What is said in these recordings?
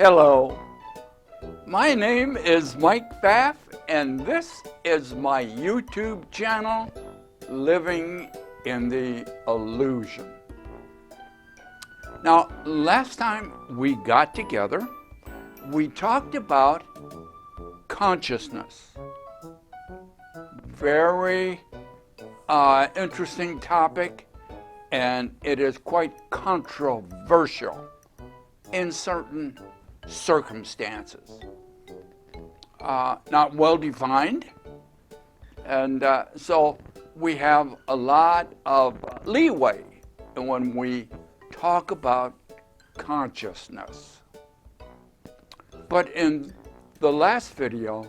Hello, my name is Mike Baff, and this is my YouTube channel, Living in the Illusion. Now, last time we got together, we talked about consciousness. Very interesting topic, and it is quite controversial in certain circumstances. Not well defined, and so we have a lot of leeway when we talk about consciousness. But in the last video,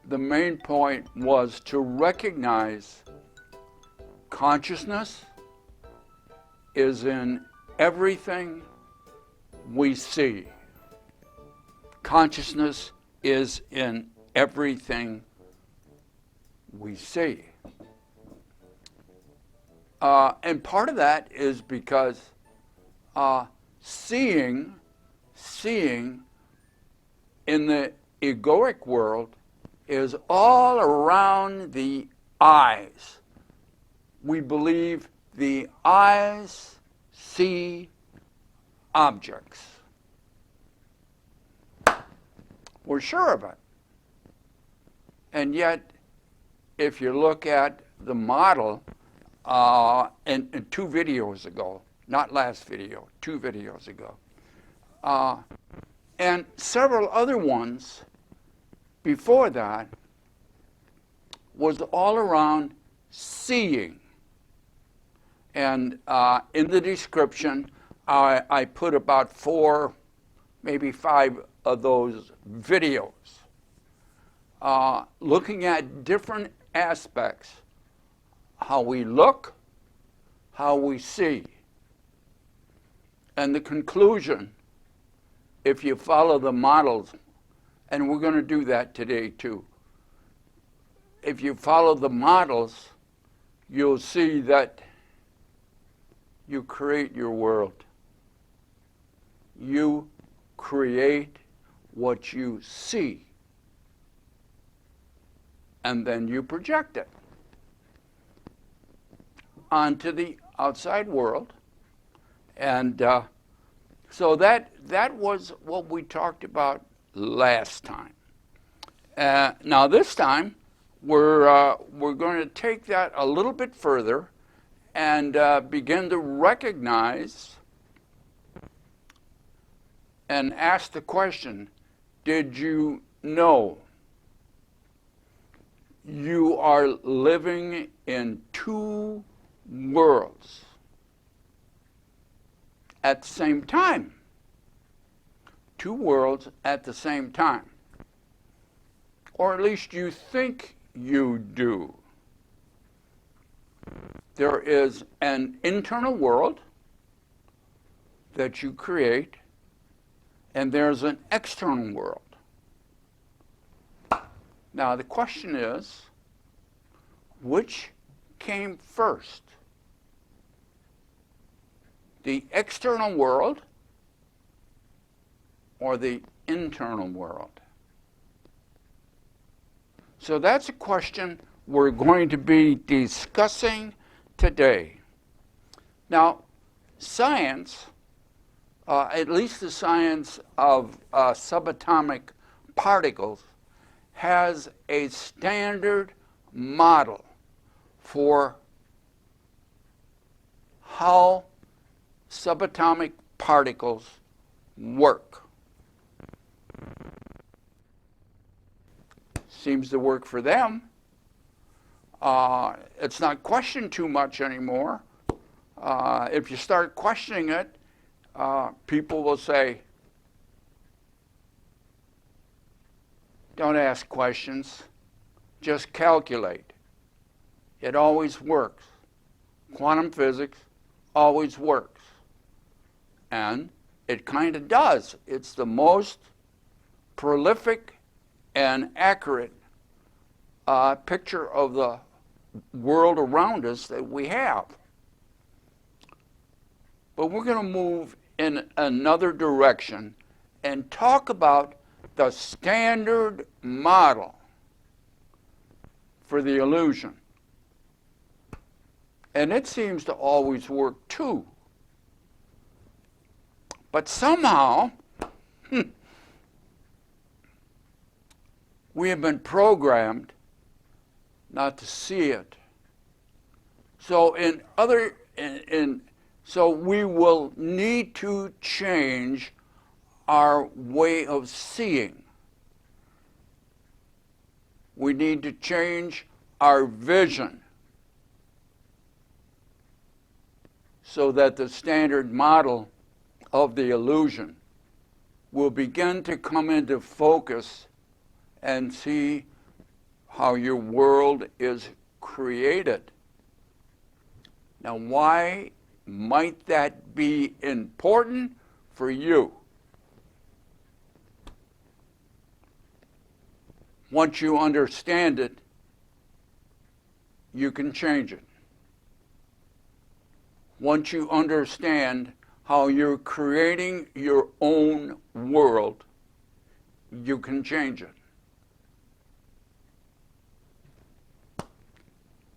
the main point was to recognize consciousness is in everything we see. Consciousness is in everything we see. And part of that is because seeing in the egoic world is all around the eyes. We believe the eyes see objects. We're sure of it. And yet, if you look at the model in 2 videos ago, not last video, 2 videos ago, and several other ones before that, was all around seeing. And in the description, I put about 4, maybe 5 of those videos looking at different aspects, how we look, how we see. And the conclusion, if you follow the models, and we're going to do that today too, if you follow the models, you'll see that you create your world. You create what you see, and then you project it onto the outside world. And so that was what we talked about last time. Now this time we're going to take that a little bit further and begin to recognize and ask the question, did you know you are living in 2 worlds at the same time? 2 worlds at the same time. Or at least you think you do. There is an internal world that you create, and there's an external world. Now the question is, which came first? The external world or the internal world? So that's a question we're going to be discussing today. Now, science, at least the science of subatomic particles, has a standard model for how subatomic particles work. Seems to work for them. It's not questioned too much anymore. If you start questioning it, people will say, don't ask questions, just calculate. It always works. Quantum physics always works. And it kind of does. It's the most prolific and accurate picture of the world around us that we have. But we're going to move in another direction and talk about the standard model for the illusion. And it seems to always work too. But somehow, we have been programmed not to see it. So so we will need to change our way of seeing. We need to change our vision so that the standard model of the illusion will begin to come into focus and see how your world is created. Now, why might that be important for you? Once you understand it, you can change it. Once you understand how you're creating your own world, you can change it.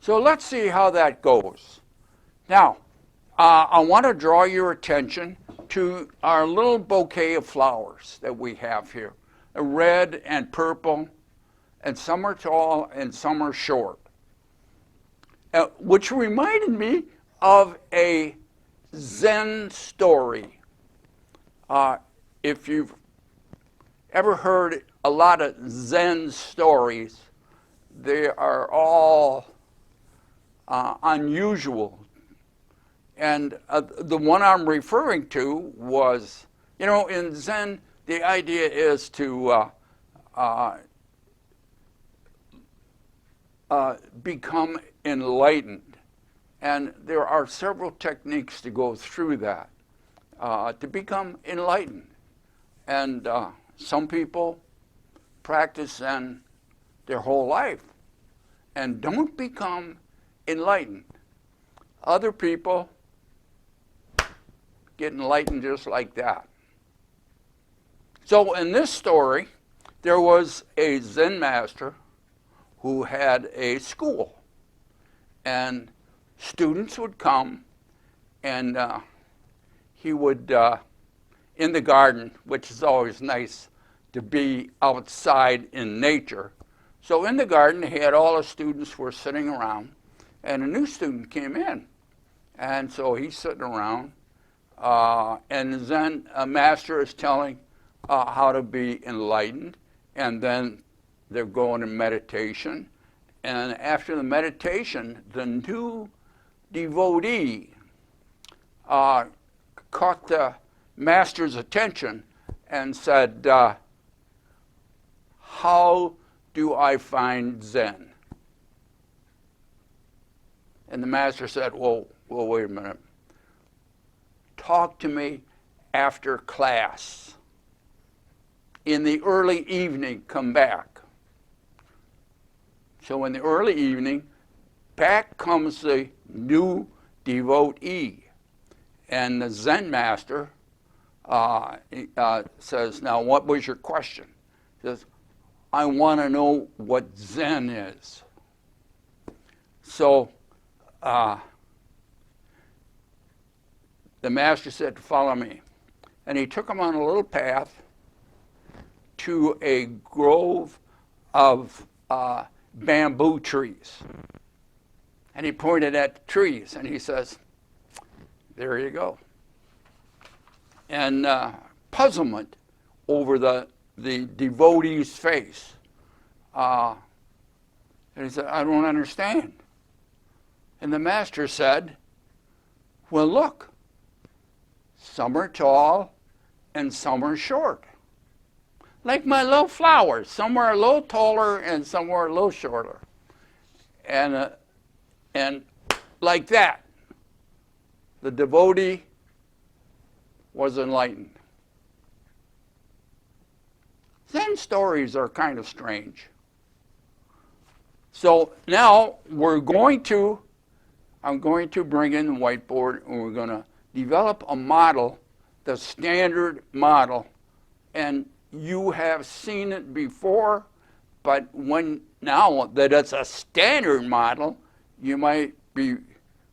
So let's see how that goes. Now, I want to draw your attention to our little bouquet of flowers that we have here. Red and purple, and some are tall and some are short. Which reminded me of a Zen story. If you've ever heard a lot of Zen stories, they are all unusual. And the one I'm referring to was, in Zen, the idea is to become enlightened. And there are several techniques to go through that, to become enlightened. And some people practice Zen their whole life and don't become enlightened. Other people get enlightened just like that. So in this story, there was a Zen master who had a school. And students would come, and he would, in the garden, which is always nice to be outside in nature. So in the garden, he had all the students were sitting around, and a new student came in. And so he's sitting around, and the Zen master is telling how to be enlightened, and then they're going to meditation. And after the meditation, the new devotee caught the master's attention and said, how do I find Zen? And the master said, well, wait a minute. Talk to me after class. In the early evening, come back. So in the early evening, back comes the new devotee. And the Zen master says, now what was your question? He says, I want to know what Zen is. So the master said, follow me. And he took him on a little path to a grove of bamboo trees. And he pointed at the trees and he says, there you go. And puzzlement over the devotee's face. And he said, I don't understand. And the master said, well, look, some are tall and some are short. Like my little flowers. Some are a little taller and some are a little shorter. And like that, the devotee was enlightened. Zen stories are kind of strange. So now I'm going to bring in the whiteboard and we're going to develop a model, the standard model, and you have seen it before, but when now that it's a standard model, you might be,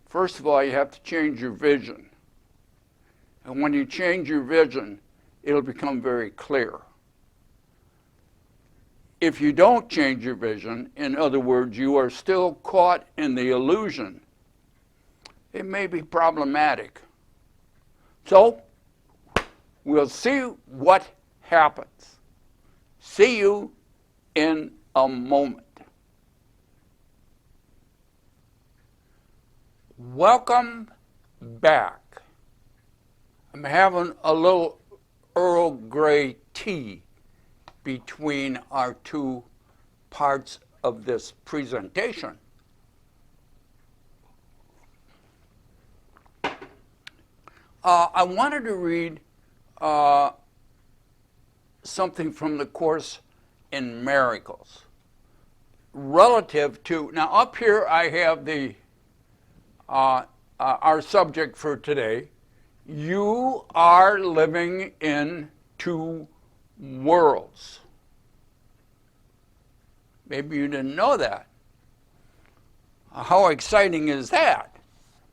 first of all, you have to change your vision. And when you change your vision, it'll become very clear. If you don't change your vision, in other words, you are still caught in the illusion, it may be problematic. So, we'll see what happens. See you in a moment. Welcome back. I'm having a little Earl Grey tea between our two parts of this presentation. I wanted to read something from the Course in Miracles relative to, now up here I have the our subject for today. You are living in two worlds. Maybe you didn't know that. How exciting is that?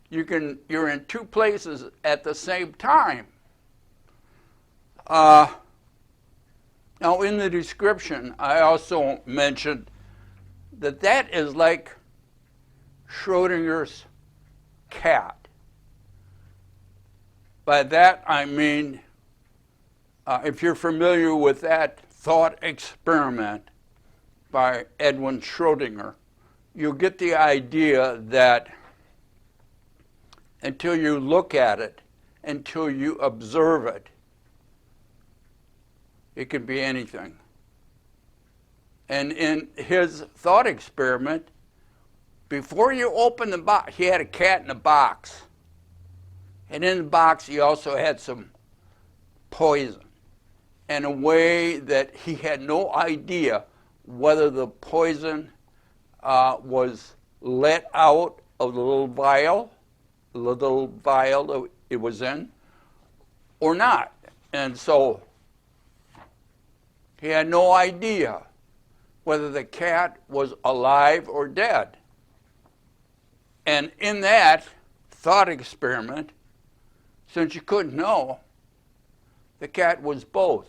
You're in two places at the same time. Now, in the description, I also mentioned that that is like Schrodinger's cat. By that, I mean, if you're familiar with that thought experiment by Edwin Schrodinger, you'll get the idea that until you look at it, until you observe it, it could be anything. And in his thought experiment, before you open the box, he had a cat in a box. And in the box, he also had some poison, in a way that he had no idea whether the poison was let out of the little vial that it was in, or not. And so he had no idea whether the cat was alive or dead. And in that thought experiment, since you couldn't know, the cat was both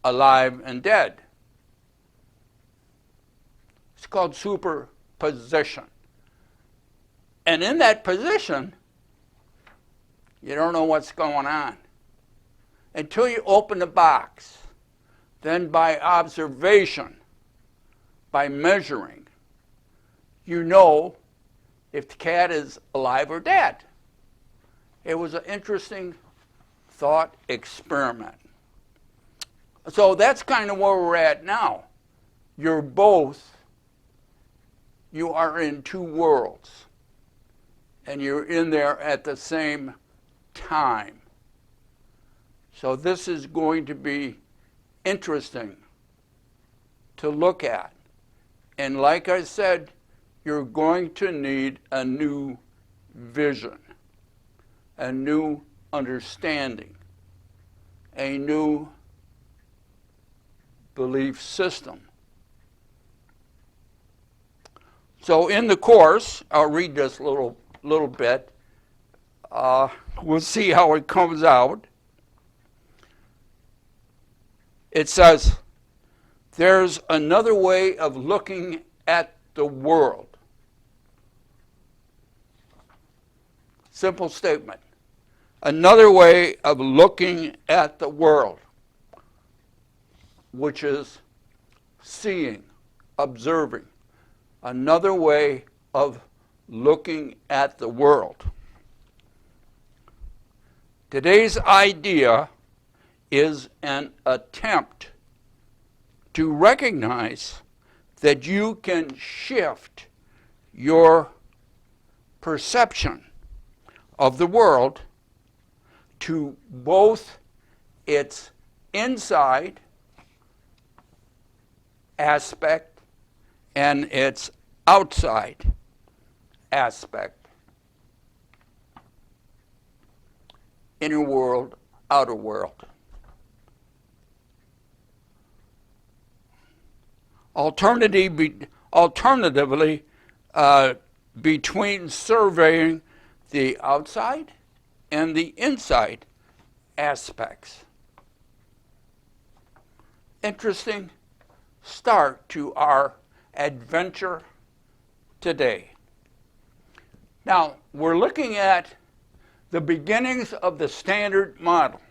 alive and dead. It's called superposition. And in that position, you don't know what's going on until you open the box. Then by observation, by measuring, you know if the cat is alive or dead. It was an interesting thought experiment. So that's kind of where we're at now. You are in two worlds, and you're in there at the same time. So this is going to be interesting to look at. And like I said, you're going to need a new vision, a new understanding, a new belief system. So in the Course, I'll read this little bit. We'll see how it comes out. It says, there's another way of looking at the world. Simple statement. Another way of looking at the world, which is seeing, observing. Another way of looking at the world. Today's idea is an attempt to recognize that you can shift your perception of the world to both its inside aspect and its outside aspect. Inner world, outer world. Alternatively, between surveying the outside and the inside aspects. Interesting start to our adventure today. Now, we're looking at the beginnings of the standard model.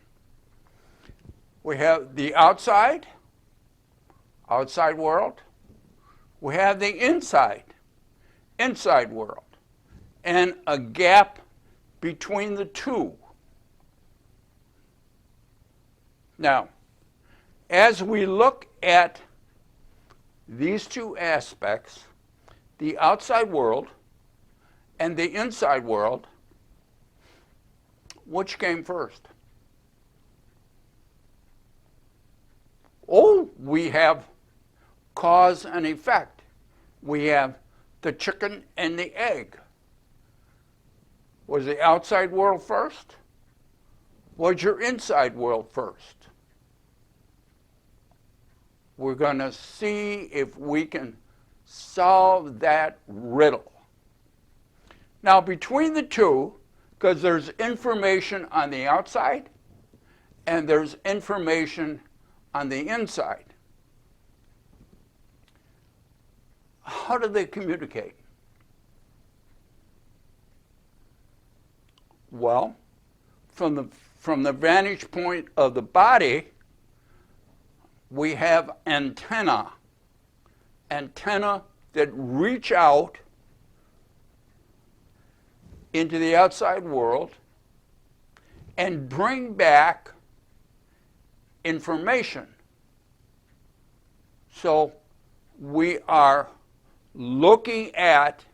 We have the outside world. We have the inside world, and a gap between the two. Now, as we look at these two aspects, the outside world and the inside world, which came first? Oh, we have cause and effect. We have the chicken and the egg. Was the outside world first? Was your inside world first? We're going to see if we can solve that riddle. Now, between the two, because there's information on the outside and there's information on the inside, how do they communicate? Well, from the vantage point of the body, we have antennae that reach out into the outside world and bring back information. So we are looking at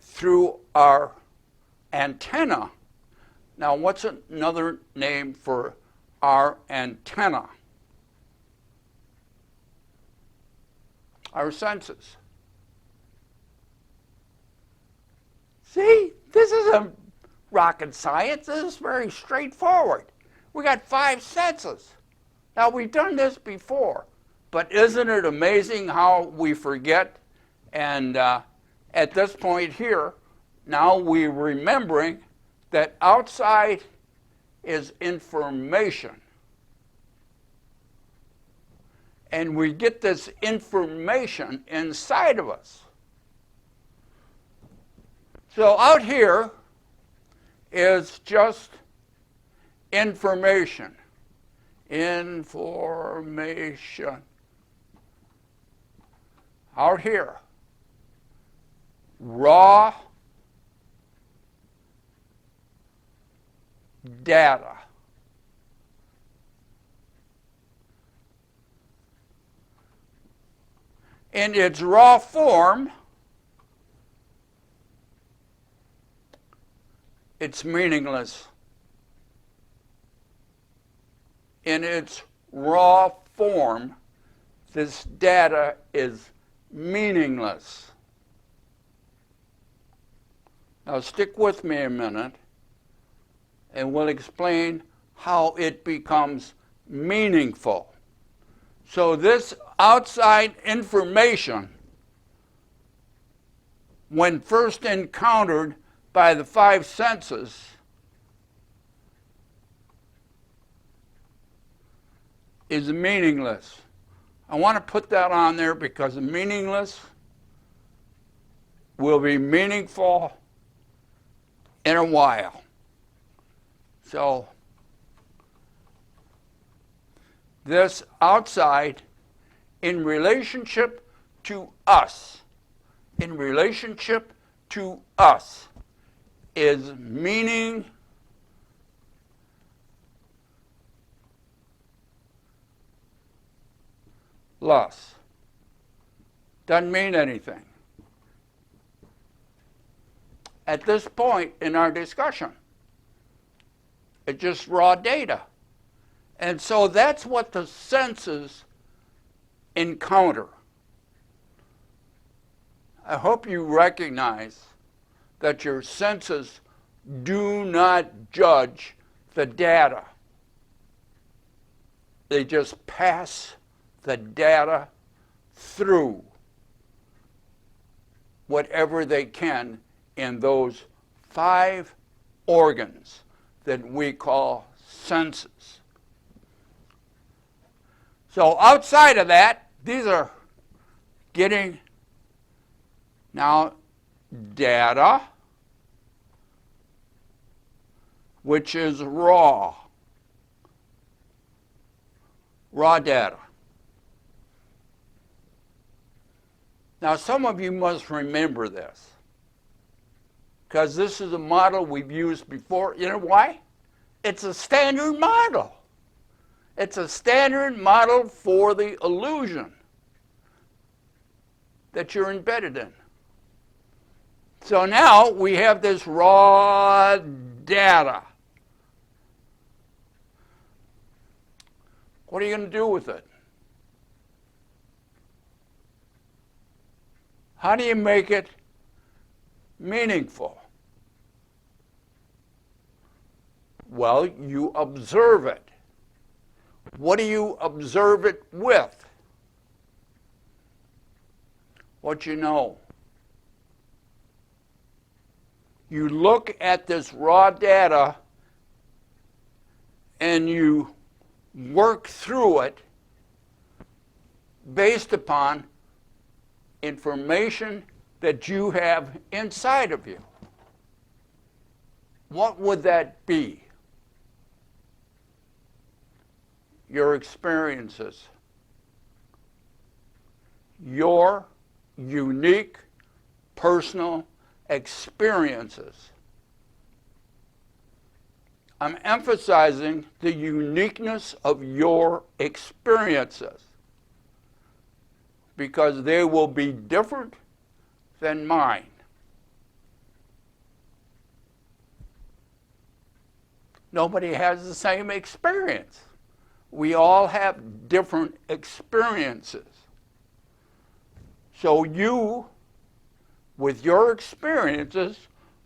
through our antenna. Now, what's another name for our antenna? Our senses. See, this isn't rocket science. This is very straightforward. We got 5 senses. Now, we've done this before, but isn't it amazing how we forget? And at this point here, now we're remembering that outside is information. And we get this information inside of us. So out here is just information. Information. Out here, raw data. In its raw form, it's meaningless. In its raw form, this data is meaningless. Now stick with me a minute, and we'll explain how it becomes meaningful. So this outside information, when first encountered by the 5 senses, is meaningless. I want to put that on there because meaningless will be meaningful in a while. So this outside in relationship to us, is meaningless. Doesn't mean anything at this point in our discussion. It's just raw data. And so that's what the senses encounter. I hope you recognize that your senses do not judge the data. They just pass the data through whatever they can in those 5 organs that we call senses. So outside of that, these are getting now data, which is raw data. Now, some of you must remember this, because this is a model we've used before. You know why? It's a standard model. It's a standard model for the illusion that you're embedded in. So now we have this raw data. What are you going to do with it? How do you make it meaningful? Well, you observe it. What do you observe it with? What you know. You look at this raw data and you work through it based upon information that you have inside of you. What would that be? Your experiences. Your unique personal experiences. I'm emphasizing the uniqueness of your experiences because they will be different than mine. Nobody has the same experience. We all have different experiences. So you, with your experiences,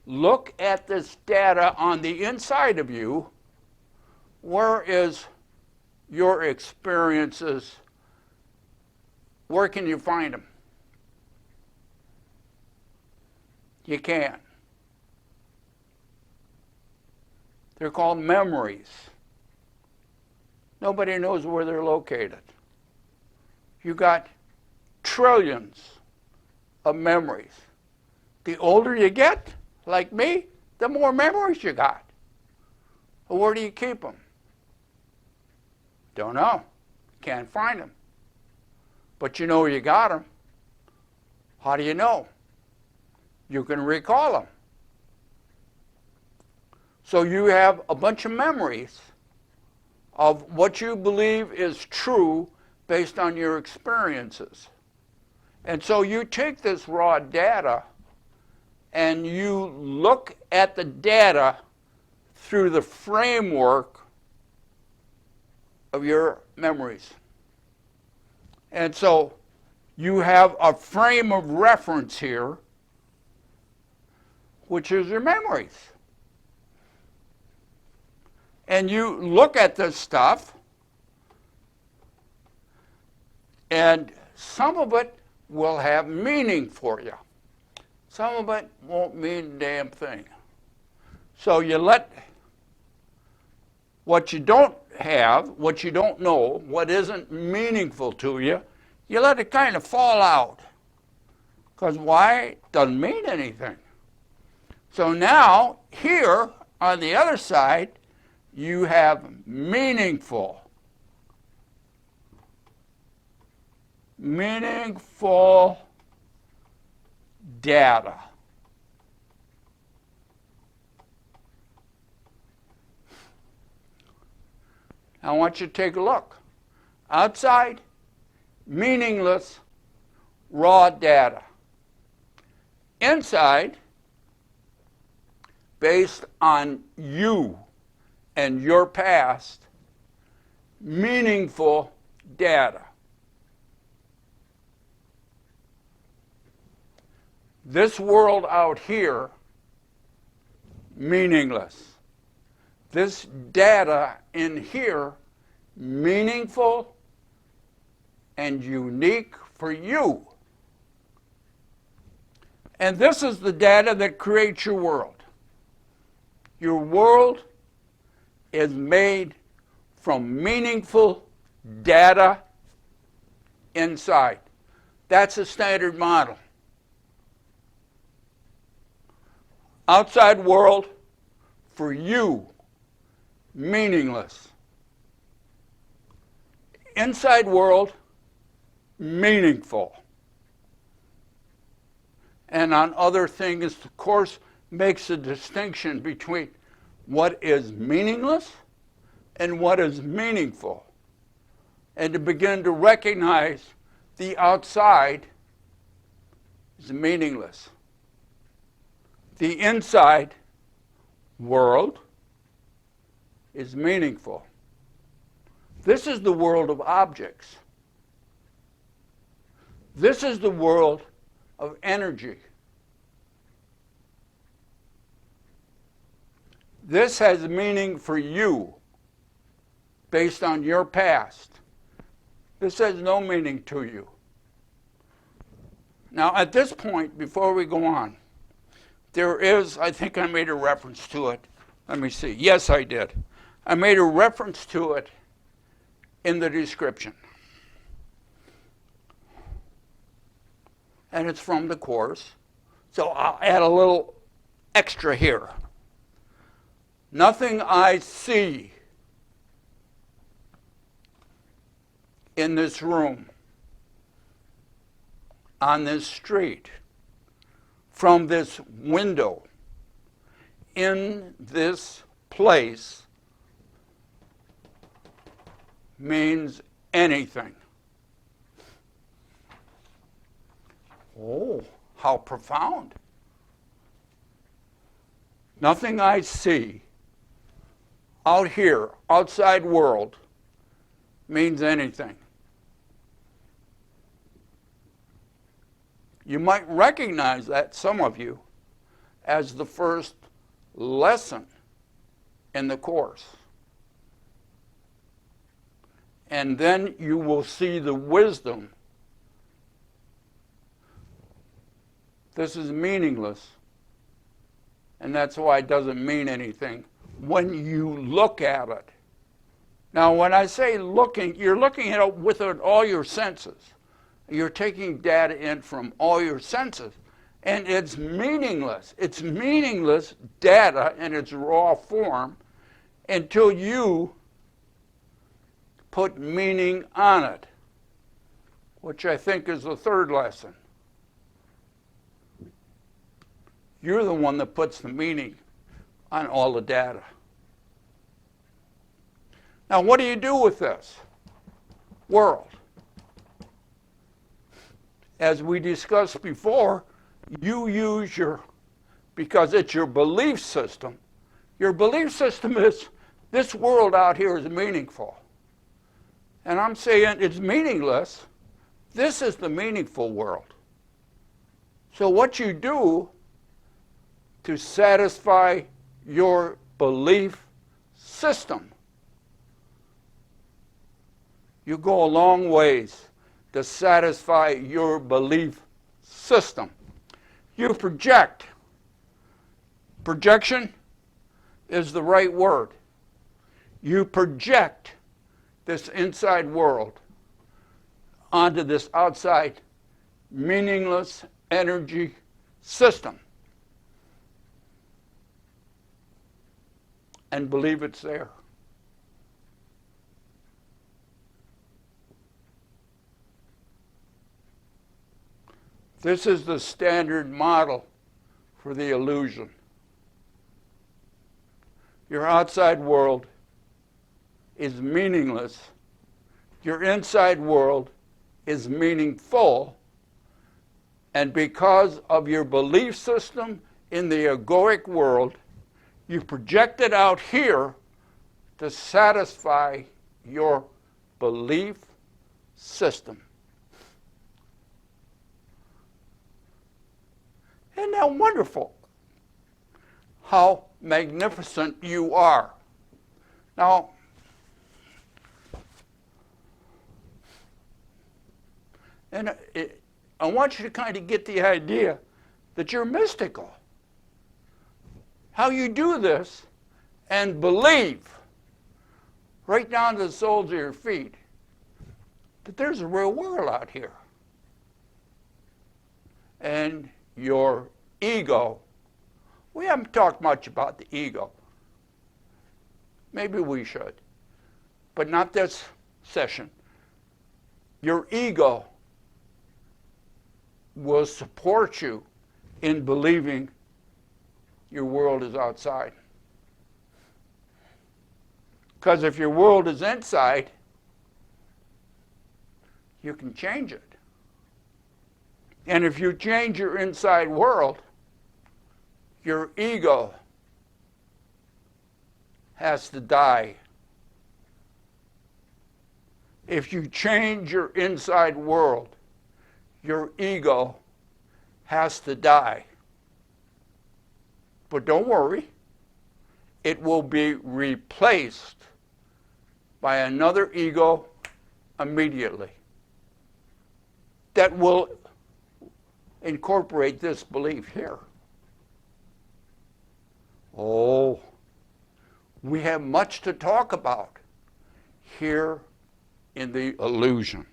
look at this data on the inside of you. Where is your experiences? Where can you find them? You can't. They're called memories. Nobody knows where they're located. You got trillions of memories. The older you get, like me, the more memories you got. Well, where do you keep them? Don't know. Can't find them. But you know you got them. How do you know? You can recall them. So you have a bunch of memories of what you believe is true based on your experiences. And so you take this raw data and you look at the data through the framework of your memories. And so you have a frame of reference here, which is your memories. And you look at this stuff, and some of it will have meaning for you. Some of it won't mean a damn thing. So you let what you don't have, what you don't know, what isn't meaningful to you, you let it kind of fall out. Because why? It doesn't mean anything. So now, here, on the other side, you have meaningful data. I want you to take a look. Outside, meaningless, raw data. Inside, based on you and your past, meaningful data. This world out here, meaningless. This data in here, meaningful and unique for you. And this is the data that creates your world. Your world is made from meaningful data inside. That's a standard model. Outside world, for you, meaningless. Inside world, meaningful. And on other things, the course makes a distinction between what is meaningless and what is meaningful. And to begin to recognize the outside is meaningless. The inside world is meaningful. This is the world of objects. This is the world of energy. This has meaning for you based on your past. This has no meaning to you. Now, at this point, before we go on, there is, I think I made a reference to it. Let me see. Yes, I did. I made a reference to it in the description. And it's from the course. So I'll add a little extra here. Nothing I see in this room, on this street, from this window, in this place, means anything. Oh, how profound. Nothing I see out here, outside world, means anything. You might recognize that, some of you, as the first lesson in the course. And then you will see the wisdom. This is meaningless, and that's why it doesn't mean anything when you look at it. Now, when I say looking, you're looking at it with all your senses. You're taking data in from all your senses, and it's meaningless. It's meaningless data in its raw form until you put meaning on it, which I think is the third lesson. You're the one that puts the meaning on all the data. Now, what do you do with this world? As we discussed before, you use because it's your belief system. Your belief system is, this world out here is meaningful. And I'm saying it's meaningless. This is the meaningful world. So what you do to satisfy your belief system, you go a long ways to satisfy your belief system. You project. Projection is the right word. You project this inside world onto this outside meaningless energy system and believe it's there. This is the standard model for the illusion. Your outside world is meaningless. Your inside world is meaningful. And because of your belief system in the egoic world, you project it out here to satisfy your belief system. Isn't that wonderful? How magnificent you are. Now, And I want you to kind of get the idea that you're mystical. How you do this and believe right down to the soles of your feet that there's a real world out here. And your ego, we haven't talked much about the ego. Maybe we should, but not this session. Your ego will support you in believing your world is outside. Because if your world is inside, you can change it. And if you change your inside world, your ego has to die. If you change your inside world, your ego has to die. But don't worry, it will be replaced by another ego immediately that will incorporate this belief here. Oh, we have much to talk about here in the illusion.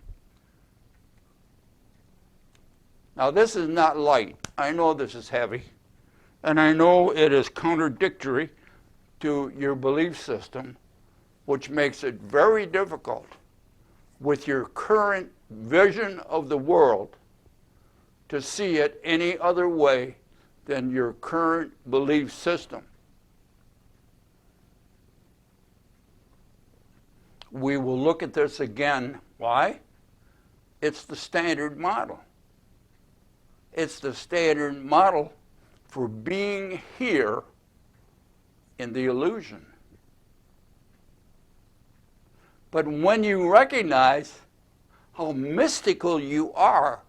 Now, this is not light. I know this is heavy, and I know it is contradictory to your belief system, which makes it very difficult with your current vision of the world to see it any other way than your current belief system. We will look at this again. Why? It's the standard model. It's the standard model for being here in the illusion. But when you recognize how mystical you are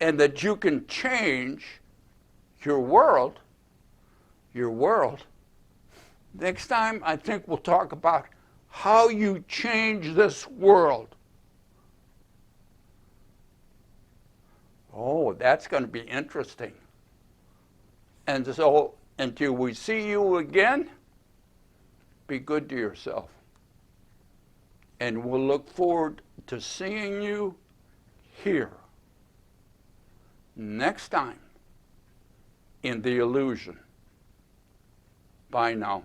and that you can change your world, next time I think we'll talk about how you change this world. Oh, that's going to be interesting. And so, until we see you again, be good to yourself. And we'll look forward to seeing you here next time in the illusion. Bye now.